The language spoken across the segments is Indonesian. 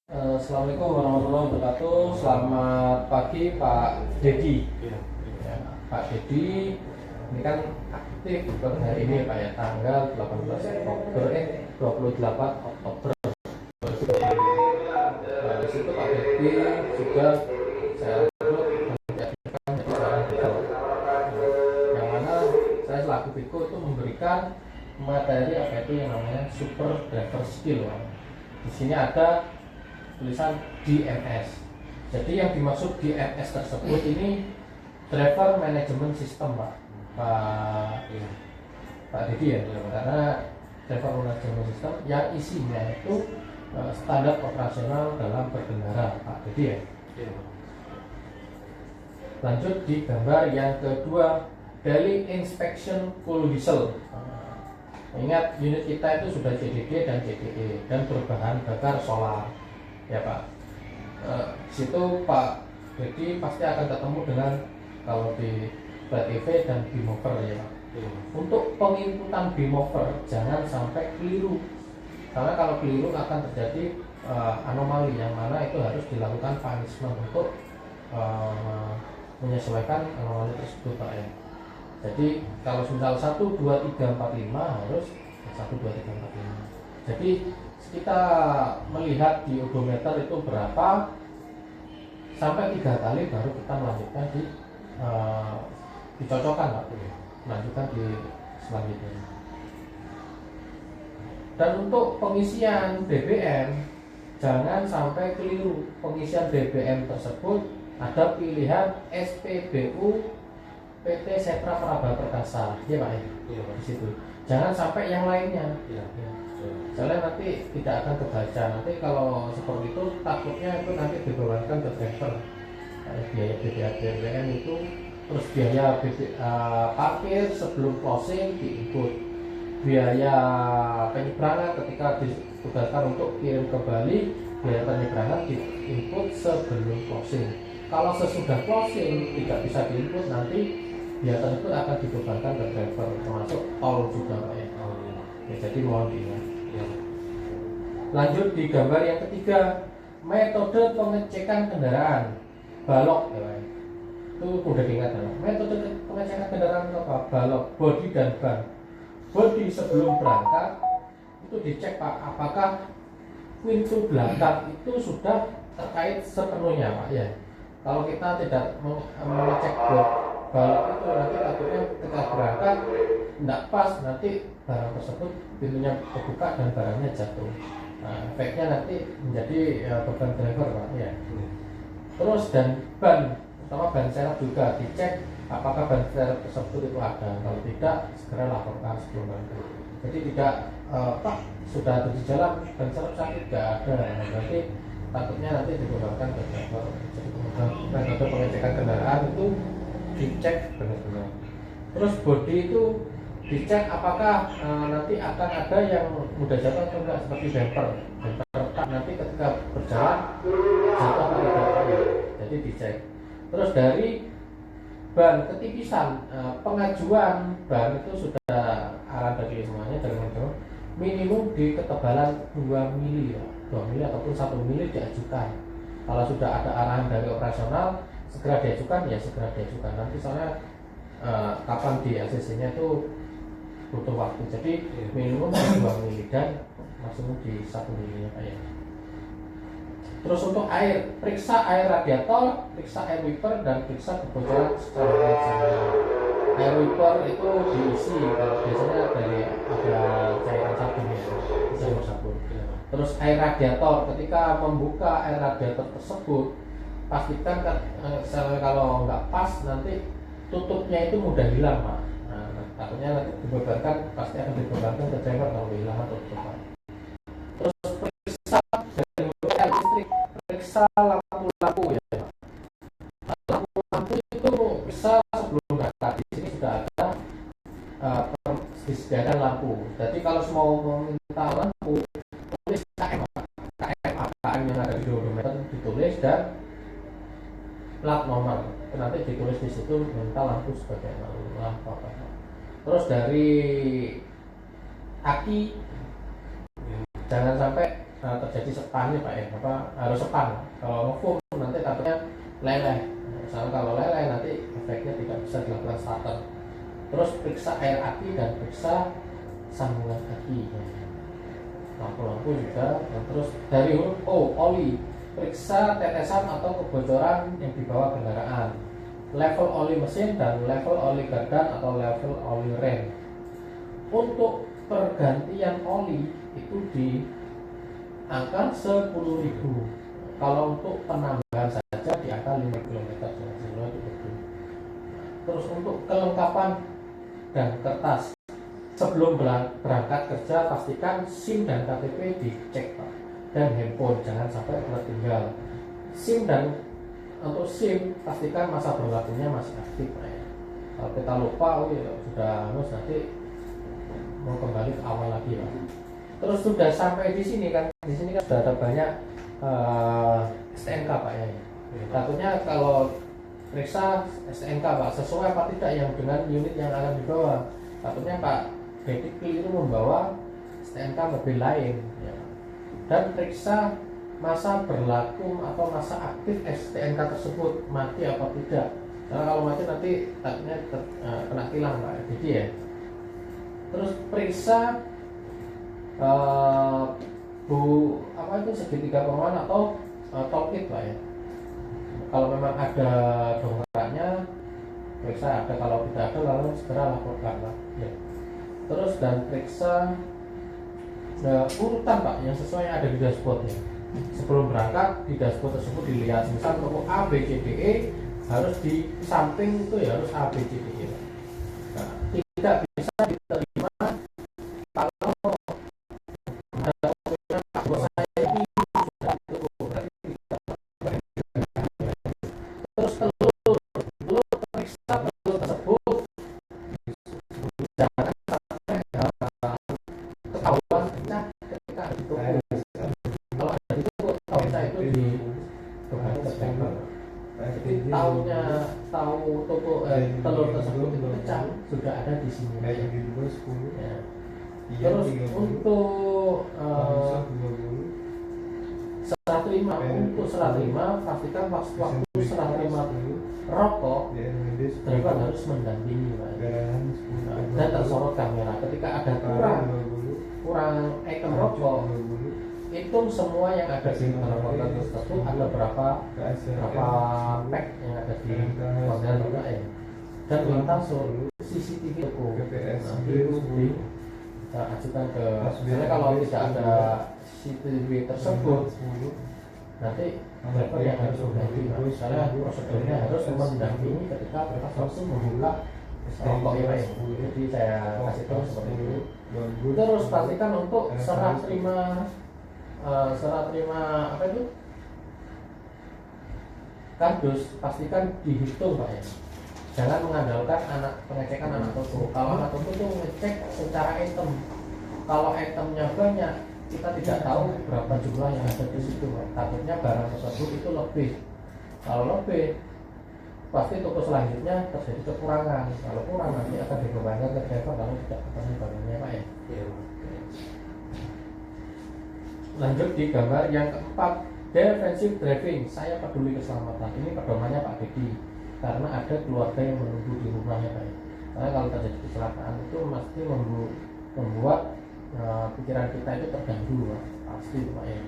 Assalamualaikum warahmatullahi wabarakatuh. Selamat pagi Pak Dedi. Ya, Pak Dedi ini kan aktif per hari ini Pak ya, tanggal 28 Oktober. Nah, di situ Pak Dedi juga saya rekrut menjadikan jadi seorang Biko. Yang mana saya selaku Biko itu memberikan materi apa itu yang namanya super driver skill. Di sini ada tulisan DMS. Jadi yang dimaksud DMS tersebut ini Driver Management System, Pak Didi ya, karena Driver Management System yang isinya itu standar operasional dalam berkendara, Pak Didi ya. Lanjut di gambar yang kedua, Daily Inspection Fuel Diesel. Ingat unit kita itu sudah CDD dan CDE dan berbahan bakar solar. Ya Pak, situ Pak Dedi pasti akan ketemu dengan kalau di PTV dan Bimover ya Pak. Untuk penginputan Bimover jangan sampai keliru, karena kalau keliru akan terjadi anomali yang mana itu harus dilakukan punishment untuk menyesuaikan anomali tersebut Pak ya. Jadi kalau misal 1, 2, 3, 4, 5 harus 1, 2, 3, 4, 5. Jadi kita melihat di odometer itu berapa sampai 3 kali baru kita melanjutkan dicocokkan Pak, melanjutkan di selanjutnya. Dan untuk pengisian BBM jangan sampai keliru. Pengisian BBM tersebut ada pilihan SPBU PT Setra Praba Perkasa, ya Pak ya, di situ. Jangan sampai yang lainnya. Soalnya nanti tidak akan kebaca. Nanti kalau seperti itu takutnya itu nanti dibebankan ke driver. Biaya BBM itu, terus biaya parkir sebelum closing diikut, biaya penyeberangan ketika ditugaskan untuk kirim ke Bali, biaya penyeberangan diinput sebelum closing. Kalau sesudah closing tidak bisa diinput, nanti biaya tersebut akan dibebankan ke driver, termasuk tol juga Pak ya. Jadi mohon diingat. Lanjut di gambar yang ketiga, metode pengecekan kendaraan balok ya Pak. Itu mudah diingat ya. Metode pengecekan kendaraan itu apa? Balok, bodi dan ban. Bodi sebelum berangkat itu dicek Pak, apakah pintu belakang itu sudah terkait sepenuhnya Pak ya. Kalau kita tidak mengecek balok itu, nanti takutnya ketika berangkat tidak pas, nanti barang tersebut pintunya terbuka dan barangnya jatuh. Nah, efeknya nanti menjadi beban driver Pak ya. Terus dan ban, terutama ban serep juga dicek apakah ban serep tersebut itu ada. Kalau tidak, segera laporkan sebelum berangkat. Jadi tidak Pak sudah ada di jalan ban serep sakit tidak ada, berarti takutnya nanti dibebankan ke driver. Jadi kemudian metode pengecekan kendaraan itu dicek benar-benar. Terus bodi itu dicek apakah nanti akan ada yang mudah jatuh atau enggak, seperti bumper retak nanti ketika berjalan jatuh atau tidak, jadi dicek. Terus dari ban ketipisan, pengajuan ban itu sudah arahan bagi semuanya dari minimum di ketebalan 2 mili ya, 2 mili ataupun 1 mili diajukan. Kalau sudah ada arahan dari operasional segera diajukan ya, segera diajukan. Nanti soalnya kapan di ACC-nya itu butuh waktu, jadi minimum 2 mili dan maksimum di 1 mili ya Pak ya. Terus untuk air, periksa air radiator, periksa air wiper, dan periksa kebocoran secara bersamaan. Air wiper itu diisi, kalau biasanya dari ada cairan sabun ya, cair sabun. Terus air radiator, ketika membuka air radiator tersebut pastikan kalau nggak pas nanti tutupnya itu mudah hilang Pak. Takutnya nanti dibebankan, pasti akan dibebankan ke driver kalau kehilangan tutupan. Terus periksa dari listrik, periksa lampu-lampu ya. Lampu-lampu itu bisa sebelum berangkat, di sini sudah ada disediakan lampu. Jadi kalau mau meminta lampu, tulis KM yang ada di odometer ditulis dan plat nomor. Nanti ditulis di situ minta lampu sebagai lampu apa. Terus dari aki jangan sampai terjadi sepannya Pak ya, harus sepan. Kalau ngefoam nanti takutnya leleh. Misalnya kalau leleh nanti efeknya tidak bisa dilakukan starter. Terus periksa air aki dan periksa sambungan aki. Lampu-lampu juga. Dan terus dari huruf O, oli, periksa tetesan atau kebocoran yang dibawa kendaraan, level oli mesin dan level oli gardan atau level oli rem. Untuk pergantian oli itu di angka 10.000. Kalau untuk penambahan saja di angka 5 km sehingga itu. Terus untuk kelengkapan dan kertas sebelum berangkat kerja pastikan SIM dan KTP dicek Pak, dan handphone jangan sampai tertinggal. SIM dan untuk SIM pastikan masa berlakunya masih aktif Pak ya. Kalau kita lupa sudah nanti mau kembali ke awal lagi Pak. Terus sudah sampai di sini kan sudah ada banyak STNK Pak ya. Takutnya kalau periksa STNK Pak sesuai apa tidak yang dengan unit yang akan dibawa. Takutnya Pak Bedik keliru membawa STNK mobil lain ya. Dan periksa masa berlaku atau masa aktif STNK tersebut mati apa tidak. Karena kalau mati nanti takutnya kena tilang Pak. Jadi ya. Terus periksa segitiga pengaman atau toolkit Pak ya. Kalau memang ada dongkraknya periksa, ada, kalau tidak ada lalu segera laporkan Pak ya. Terus dan periksa urutan Pak yang sesuai yang ada di dashboardnya. Sebelum berangkat di dashboard tersebut dilihat, misal toko A, B, C, D, E harus di samping itu ya harus A, B, C, D, E. Nah, tidak bisa diterima kalau ada buat saya ini sudah itu berarti tidak. Terus telur periksa telur tersebut jangan sampai ketahuan pecah ketika ada di toko. Kalau ada di toko tahu pecah itu di kembali ke stempel. Jadi tahu toko telur tersebut itu pecah sudah ada di sini. Ya. Terus untuk serah terima pastikan waktu serah terima rokok driver harus mendampingi Pak. Dan tersorot kamera ketika ada kurang item rokok, hitung semua yang ada di dalam konten tersebut ada berapa pack yang ada di konten juga ya. Dan minta CCTV toko nanti itu kita ajukan ke, misalnya kalau tidak ada CCTV tersebut nanti driver yang harus mendampingi misalnya prosedurnya harus mendampingi ketika waktu membuka rokok ya Pak. Jadi saya kasih tahu seperti itu. Terus pastikan untuk serah terima apa itu kardus pastikan dihitung Pak ya. Jangan mengandalkan pengecekan anak toko. Kalau anak toko itu ngecek secara item. Kalau itemnya banyak, kita tidak tahu berapa jumlah yang ada di situ Pak. Takutnya barang tersebut itu lebih. Kalau lebih, pasti toko selanjutnya terjadi kekurangan. Kalau kurang nanti akan dibebankan ke driver kalau tidak ketemu barangnya Pak ya. Lanjut di gambar yang keempat, defensive driving. Saya peduli keselamatan. Ini pedomannya Pak Dedi, karena ada keluarga yang menunggu di rumahnya Pak. Karena kalau terjadi kecelakaan itu pasti membuat pikiran kita itu terganggu Pak. Pasti Pak ya.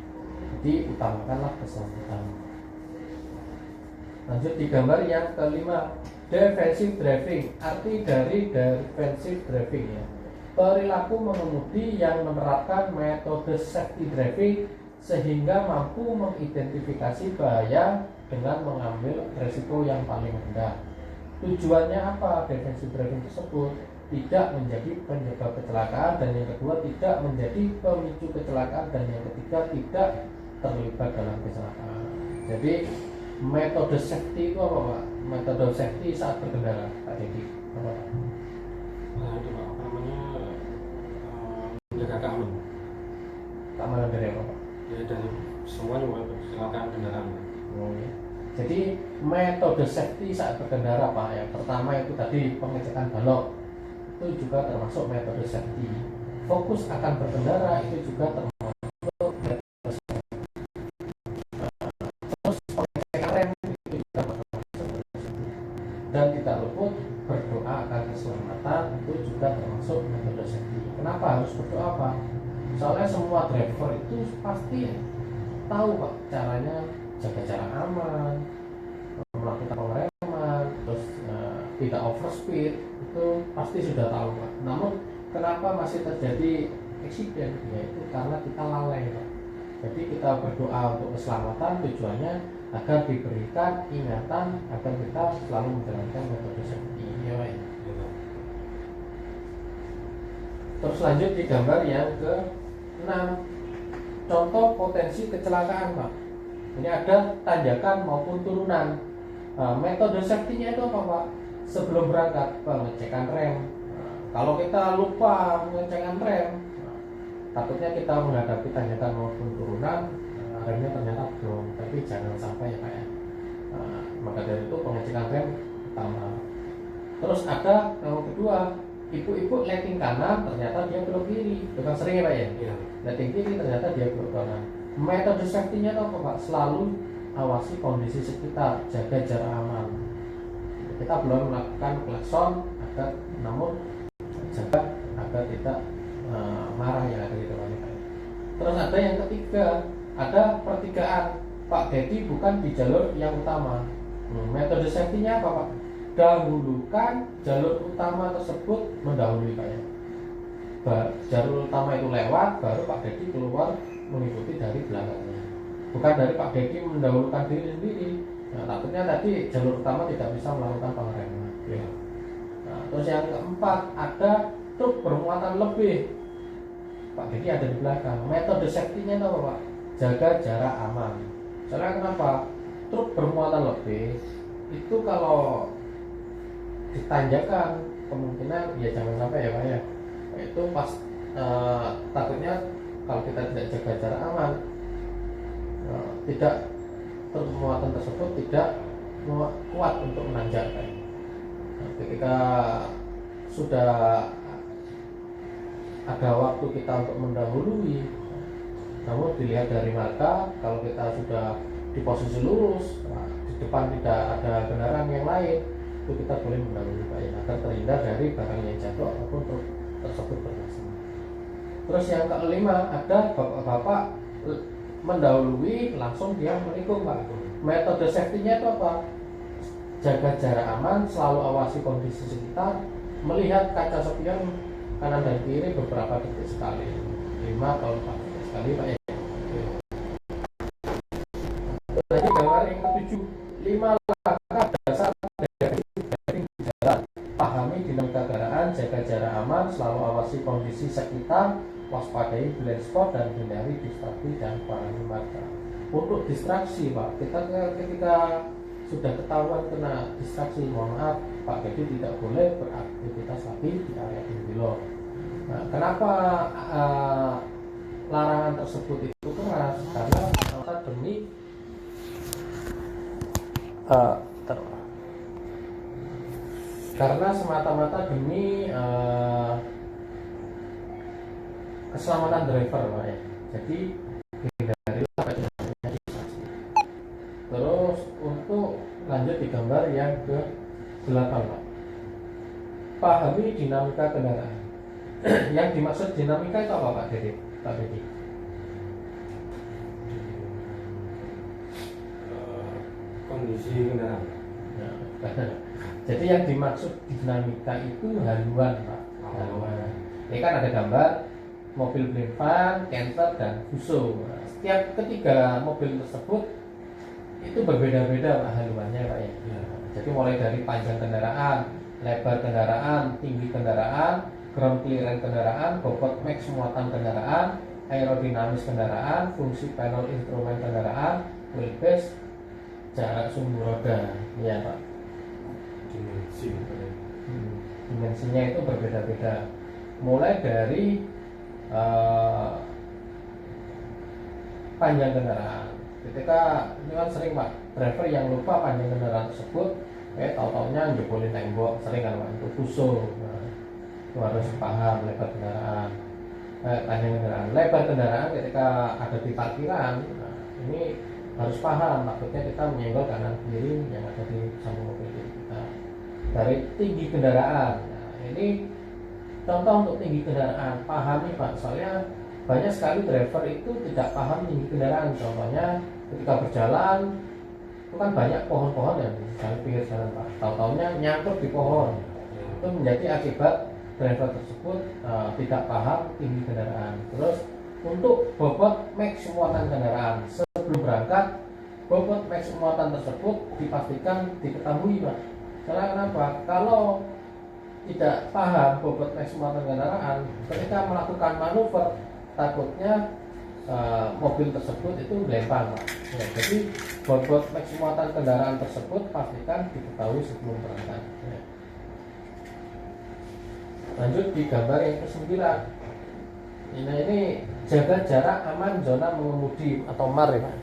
Jadi utamakanlah keselamatan. Lanjut di gambar yang kelima, defensive driving. Arti dari defensive driving ya, perilaku mengemudi yang menerapkan metode safety driving sehingga mampu mengidentifikasi bahaya dengan mengambil resiko yang paling rendah. Tujuannya apa defensive driving tersebut? Tidak menjadi penyebab kecelakaan, dan yang kedua tidak menjadi pemicu kecelakaan, dan yang ketiga tidak terlibat dalam kecelakaan. Jadi metode safety itu apa Pak? Metode safety saat berkendara Pak Dedi apa Pak? Nah itu Pak, apa namanya, menjaga keamanan dari apa Pak? Ya dari semuanya kecelakaan kendaraan. Oh, ya. Jadi metode safety saat berkendara Pak, yang pertama itu tadi pengecekan balok, itu juga termasuk metode safety. Fokus akan berkendara itu juga termasuk Kenapa harus berdoa Pak? Soalnya semua driver itu pasti tahu Pak caranya jaga jarak aman, melakukan pengereman, terus tidak overspeed, itu pasti sudah tahu Pak. Namun kenapa masih terjadi eksiden? Yaitu karena kita lalai Pak. Jadi kita berdoa untuk keselamatan, tujuannya agar diberikan ingatan agar kita selalu menjalankan metode safety. Ya, Pak. Terus lanjut di gambar yang ke-6, contoh potensi kecelakaan Pak. Ini ada tanjakan maupun turunan. Metode safety-nya itu apa Pak? Sebelum berangkat pengecekan rem. Kalau kita lupa pengecekan rem, takutnya kita menghadapi tanjakan maupun turunan, remnya ternyata belum. Tapi jangan sampai ya Pak ya. Maka dari itu pengecekan rem utama. Terus ada yang kedua, ibu-ibu lighting kanan ternyata dia belok kiri. Itu kan sering ya Pak ya? Iya. Lighting kiri ternyata dia belok kanan. Metode safety-nya itu apa Pak? Selalu awasi kondisi sekitar, jaga jarak aman. Kita belum melakukan klakson agar, namun jaga agar tidak marah yang ada di depannya. Terus ada yang ketiga, ada pertigaan. Pak Dedi bukan di jalur yang utama. Metode safety-nya apa Pak? Dahulukan jalur utama tersebut mendahului Pak ya. Jalur utama itu lewat, baru Pak Dedi keluar mengikuti dari belakangnya. Bukan dari Pak Dedi mendahulukan diri sendiri. Nah, takutnya tadi jalur utama tidak bisa melakukan pengereman. Ya. Nah, terus yang keempat, ada truk bermuatan lebih. Pak Dedi ada di belakang. Metode safety-nya itu apa Pak? Jaga jarak aman. Soalnya kenapa? Truk bermuatan lebih itu kalau ditanjakan kemungkinan ya jangan sampai ya Pak ya. Itu pas takutnya kalau kita tidak jaga jarak aman, tidak truk muatan tersebut tidak kuat untuk menanjak Pak. Ketika sudah ada waktu kita untuk mendahului, namun dilihat dari marka, kalau kita sudah di posisi lurus, di depan tidak ada kendaraan yang lain, itu kita boleh mendahului Pak ya, agar terhindar dari barang yang jatuh ataupun truk tersebut bermasalah. Terus yang kelima, ada bapak-bapak mendahului langsung dia menikung Pak. Metode safety-nya itu apa? Jaga jarak aman, selalu awasi kondisi sekitar, melihat kaca spion kanan dan kiri beberapa detik sekali, 5 atau 4 detik sekali Pak ya. Tadi gambar yang ketujuh, 5 langkah dasar dari jalan. Pahami dinamika kendaraan, jaga jarak aman, selalu awasi kondisi sekitar, waspadai blind spot dan hindari distraksi dan kurangi marka. Untuk distraksi Pak, kita ketika sudah ketahuan kena distraksi, mohon maaf Pak Dedi tidak boleh beraktivitas lagi di area belok. Nah, kenapa larangan tersebut itu keras? Karena demi karena semata-mata demi keselamatan driver Pak ya. Jadi hindarilah terjadinya distraksi. Terus untuk lanjut di gambar yang ke-8 Pak. Pahami dinamika kendaraan. Yang dimaksud dinamika itu apa Pak Dedi? Pak Dedi? Kondisi kendaraan. Nah, jadi yang dimaksud dinamika itu haluan Pak. Haluan. Ini kan ada gambar mobil blind van, canter dan fuso. Nah, setiap ketiga mobil tersebut itu berbeda-beda Pak haluannya Pak ya. Jadi mulai dari panjang kendaraan, lebar kendaraan, tinggi kendaraan, ground clearance kendaraan, bobot max muatan kendaraan, aerodinamis kendaraan, fungsi panel instrumen kendaraan, wheelbase, jarak sumbu roda, ya Pak. Dimensinya itu berbeda-beda. Mulai dari panjang kendaraan. Ketika ini kan sering Pak, driver yang lupa panjang kendaraan tersebut, tahu-taunya njebolin tembok, sering kan Pak, itu fuso. Itu harus paham lebar kendaraan, panjang kendaraan, lebar kendaraan ketika ada di parkiran. Nah, ini harus paham, takutnya kita menyenggol kanan kiri yang ada di samping mobil kita. Dari tinggi kendaraan, nah, ini Contoh untuk tinggi kendaraan, pahami Pak, soalnya banyak sekali driver itu tidak paham tinggi kendaraan. Contohnya ketika berjalan itu kan banyak pohon-pohon yang di pinggir jalan Pak, tahu-taunya nyangkut di pohon. Itu menjadi akibat driver tersebut tidak paham tinggi kendaraan. Terus untuk bobot max muatan kendaraan sebelum berangkat, bobot max muatan tersebut dipastikan diketahui Pak. Karena kenapa? Kalau tidak paham bobot max muatan kendaraan, ketika melakukan manuver takutnya mobil tersebut itu melempar Pak. Ya, jadi bobot max muatan kendaraan tersebut pastikan diketahui sebelum berangkat. Ya. Lanjut di gambar yang ke-9. Ini jaga jarak aman zona mengemudi atau MAR ya Pak.